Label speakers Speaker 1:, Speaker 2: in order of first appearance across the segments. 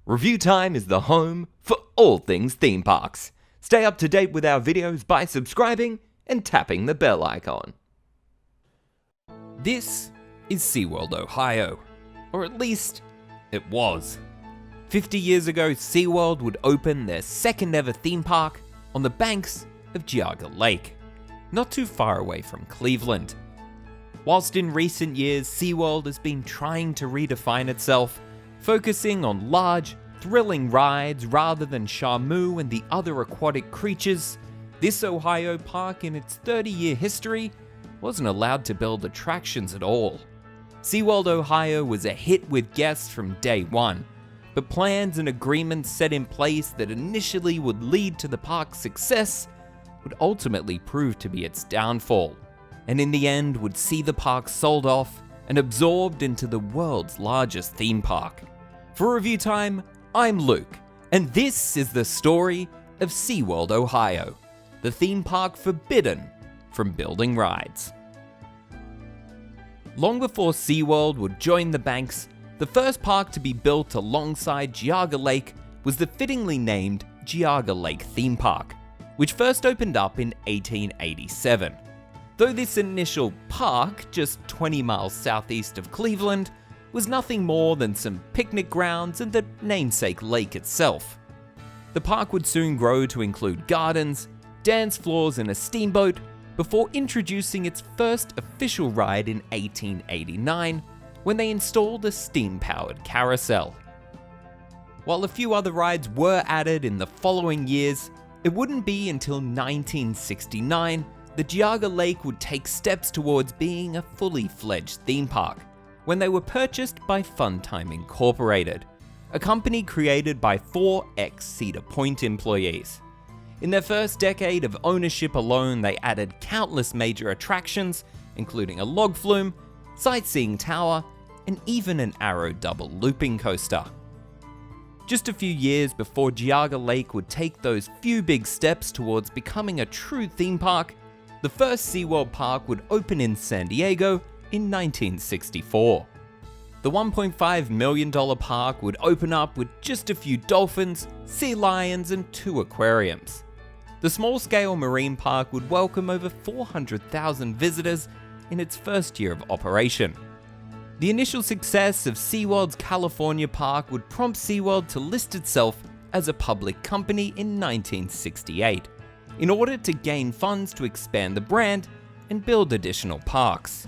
Speaker 1: ReviewTyme is the home for all things theme parks. Stay up to date with our videos by subscribing and tapping the bell icon. This is SeaWorld, Ohio. Or at least, it was. 50 years ago, SeaWorld would open their second ever theme park on the banks of Geauga Lake, not too far away from Cleveland. Whilst in recent years, SeaWorld has been trying to redefine itself, focusing on large, thrilling rides rather than Shamu and the other aquatic creatures, this Ohio park in its 30-year history wasn't allowed to build attractions at all. SeaWorld Ohio was a hit with guests from day one, but plans and agreements set in place that initially would lead to the park's success would ultimately prove to be its downfall, and in the end would see the park sold off and absorbed into the world's largest theme park. For ReviewTyme, I'm Luke, and this is the story of SeaWorld Ohio, the theme park forbidden from building rides. Long before SeaWorld would join the banks, the first park to be built alongside Geauga Lake was the fittingly named Geauga Lake Theme Park, which first opened up in 1887. Though this initial park, just 20 miles southeast of Cleveland, was nothing more than some picnic grounds and the namesake lake itself. The park would soon grow to include gardens, dance floors and a steamboat, before introducing its first official ride in 1889, when they installed a steam-powered carousel. While a few other rides were added in the following years, it wouldn't be until 1969 that Geauga Lake would take steps towards being a fully fledged theme park, when they were purchased by ReviewTyme Incorporated, a company created by 4 ex-Cedar Point employees. In their first decade of ownership alone, they added countless major attractions, including a log flume, sightseeing tower, and even an Arrow double looping coaster. Just a few years before Geauga Lake would take those few big steps towards becoming a true theme park, the first SeaWorld park would open in San Diego in 1964. The $1.5 million park would open up with just a few dolphins, sea lions, and 2 aquariums. The small-scale marine park would welcome over 400,000 visitors in its first year of operation. The initial success of SeaWorld's California park would prompt SeaWorld to list itself as a public company in 1968, in order to gain funds to expand the brand and build additional parks.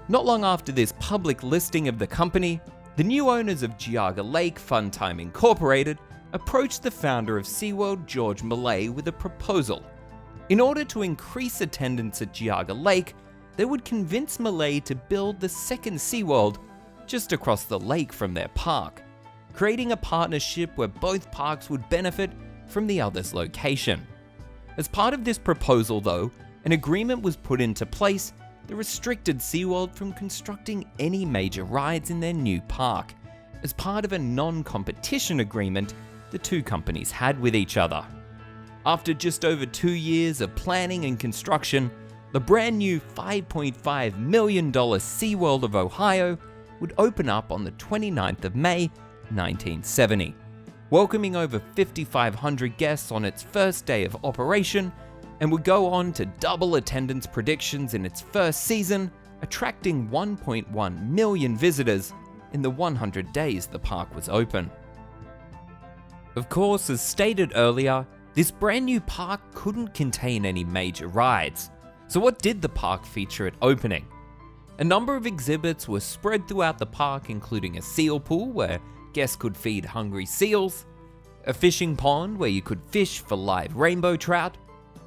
Speaker 1: Not long after this public listing of the company, the new owners of Geauga Lake, ReviewTyme Incorporated, approached the founder of SeaWorld, George Millay, with a proposal. In order to increase attendance at Geauga Lake, they would convince Millay to build the second SeaWorld just across the lake from their park, creating a partnership where both parks would benefit from the other's location. As part of this proposal, though, an agreement was put into place that restricted SeaWorld from constructing any major rides in their new park, as part of a non-competition agreement the two companies had with each other. After just over 2 years of planning and construction, the brand new $5.5 million SeaWorld of Ohio would open up on the 29th of May, 1970, welcoming over 5,500 guests on its first day of operation, and would go on to double attendance predictions in its first season, attracting 1.1 million visitors in the 100 days the park was open. Of course, as stated earlier, this brand new park couldn't contain any major rides. So what did the park feature at opening? A number of exhibits were spread throughout the park, including a seal pool where guests could feed hungry seals, a fishing pond where you could fish for live rainbow trout,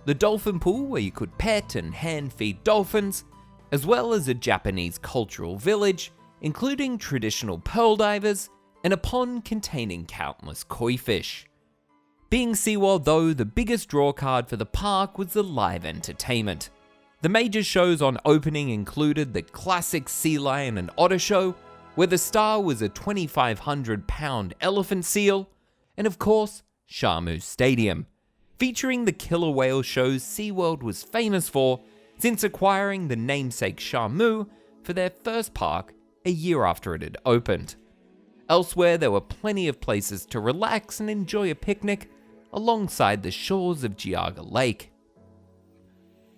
Speaker 1: the dolphin pool where you could pet and hand feed dolphins, as well as a Japanese cultural village, including traditional pearl divers, and a pond containing countless koi fish. Being SeaWorld though, the biggest drawcard for the park was the live entertainment. The major shows on opening included the classic Sea Lion and Otter Show, where the star was a 2,500-pound elephant seal, and of course, Shamu Stadium, featuring the killer whale shows SeaWorld was famous for since acquiring the namesake Shamu for their first park a year after it had opened. Elsewhere, there were plenty of places to relax and enjoy a picnic alongside the shores of Geauga Lake.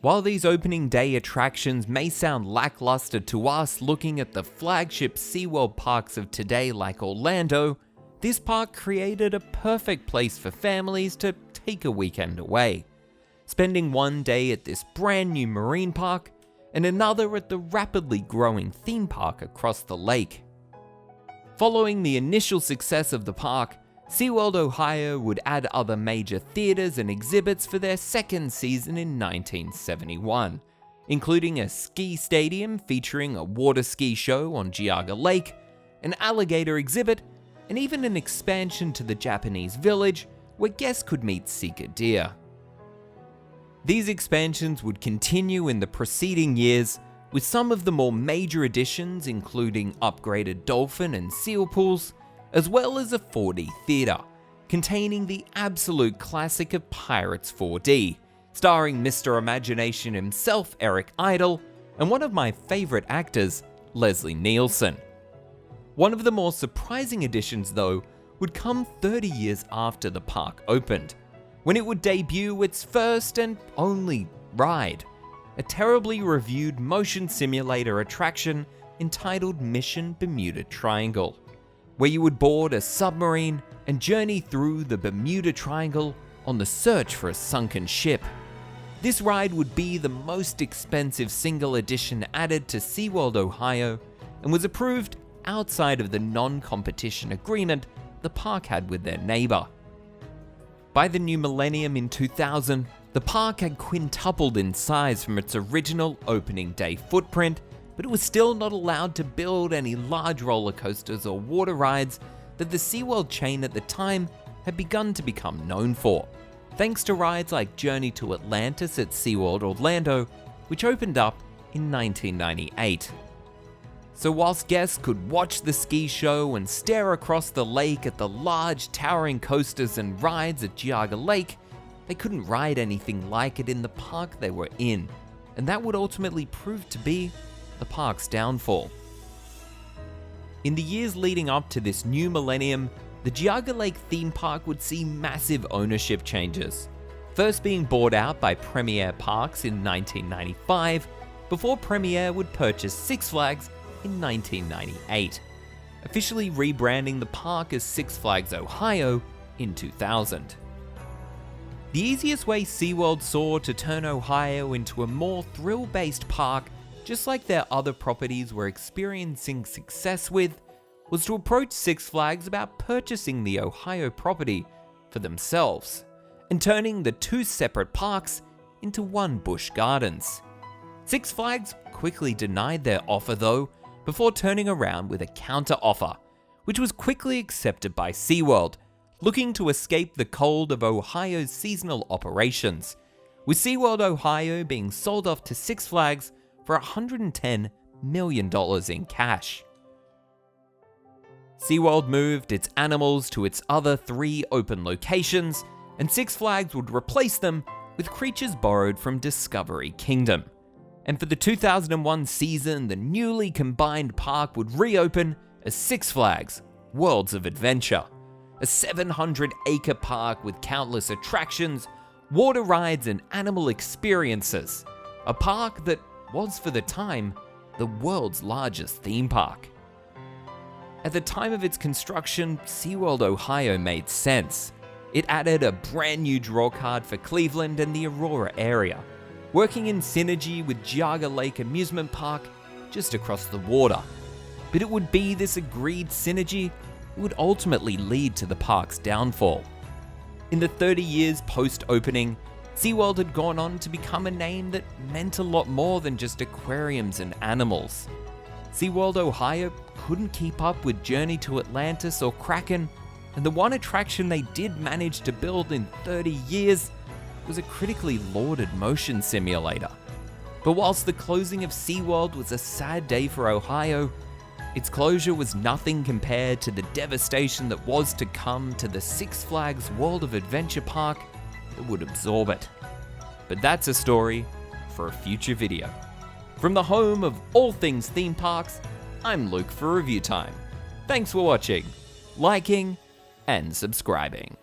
Speaker 1: While these opening day attractions may sound lackluster to us looking at the flagship SeaWorld parks of today like Orlando, this park created a perfect place for families to take a weekend away, spending one day at this brand new marine park and another at the rapidly growing theme park across the lake. Following the initial success of the park, SeaWorld Ohio would add other major theaters and exhibits for their second season in 1971, including a ski stadium featuring a water ski show on Geauga Lake, an alligator exhibit, and even an expansion to the Japanese village where guests could meet Sika deer. These expansions would continue in the preceding years, with some of the more major additions including upgraded dolphin and seal pools, as well as a 4D theater, containing the absolute classic of Pirates 4D, starring Mr. Imagination himself, Eric Idle, and one of my favorite actors, Leslie Nielsen. One of the more surprising additions, though, would come 30 years after the park opened, when it would debut its first and only ride, a terribly reviewed motion simulator attraction entitled Mission Bermuda Triangle, where you would board a submarine and journey through the Bermuda Triangle on the search for a sunken ship. This ride would be the most expensive single edition added to SeaWorld Ohio and was approved outside of the non-competition agreement the park had with their neighbor. By the new millennium in 2000, the park had quintupled in size from its original opening day footprint, but it was still not allowed to build any large roller coasters or water rides that the SeaWorld chain at the time had begun to become known for, thanks to rides like Journey to Atlantis at SeaWorld Orlando, which opened up in 1998. So whilst guests could watch the ski show and stare across the lake at the large towering coasters and rides at Geauga Lake, they couldn't ride anything like it in the park they were in, and that would ultimately prove to be the park's downfall. In the years leading up to this new millennium, the Geauga Lake theme park would see massive ownership changes, first being bought out by Premier Parks in 1995, before Premier would purchase Six Flags in 1998, officially rebranding the park as Six Flags Ohio in 2000. The easiest way SeaWorld saw to turn Ohio into a more thrill-based park, just like their other properties were experiencing success with, was to approach Six Flags about purchasing the Ohio property for themselves, and turning the two separate parks into one Busch Gardens. Six Flags quickly denied their offer though, before turning around with a counter-offer, which was quickly accepted by SeaWorld, looking to escape the cold of Ohio's seasonal operations, with SeaWorld Ohio being sold off to Six Flags for $110 million in cash. SeaWorld moved its animals to its other 3 open locations, and Six Flags would replace them with creatures borrowed from Discovery Kingdom. And for the 2001 season, the newly combined park would reopen as Six Flags Worlds of Adventure, a 700-acre park with countless attractions, water rides, and animal experiences. A park that was, for the time, the world's largest theme park. At the time of its construction, SeaWorld Ohio made sense. It added a brand new drawcard for Cleveland and the Aurora area, working in synergy with Geauga Lake Amusement Park just across the water. But it would be this agreed synergy that would ultimately lead to the park's downfall. In the 30 years post-opening, SeaWorld had gone on to become a name that meant a lot more than just aquariums and animals. SeaWorld Ohio couldn't keep up with Journey to Atlantis or Kraken, and the one attraction they did manage to build in 30 years was a critically lauded motion simulator. But whilst the closing of SeaWorld was a sad day for Ohio, its closure was nothing compared to the devastation that was to come to the Six Flags World of Adventure Park that would absorb it. But that's a story for a future video. From the home of all things theme parks, I'm Luke for ReviewTyme. Thanks for watching. liking, and subscribing.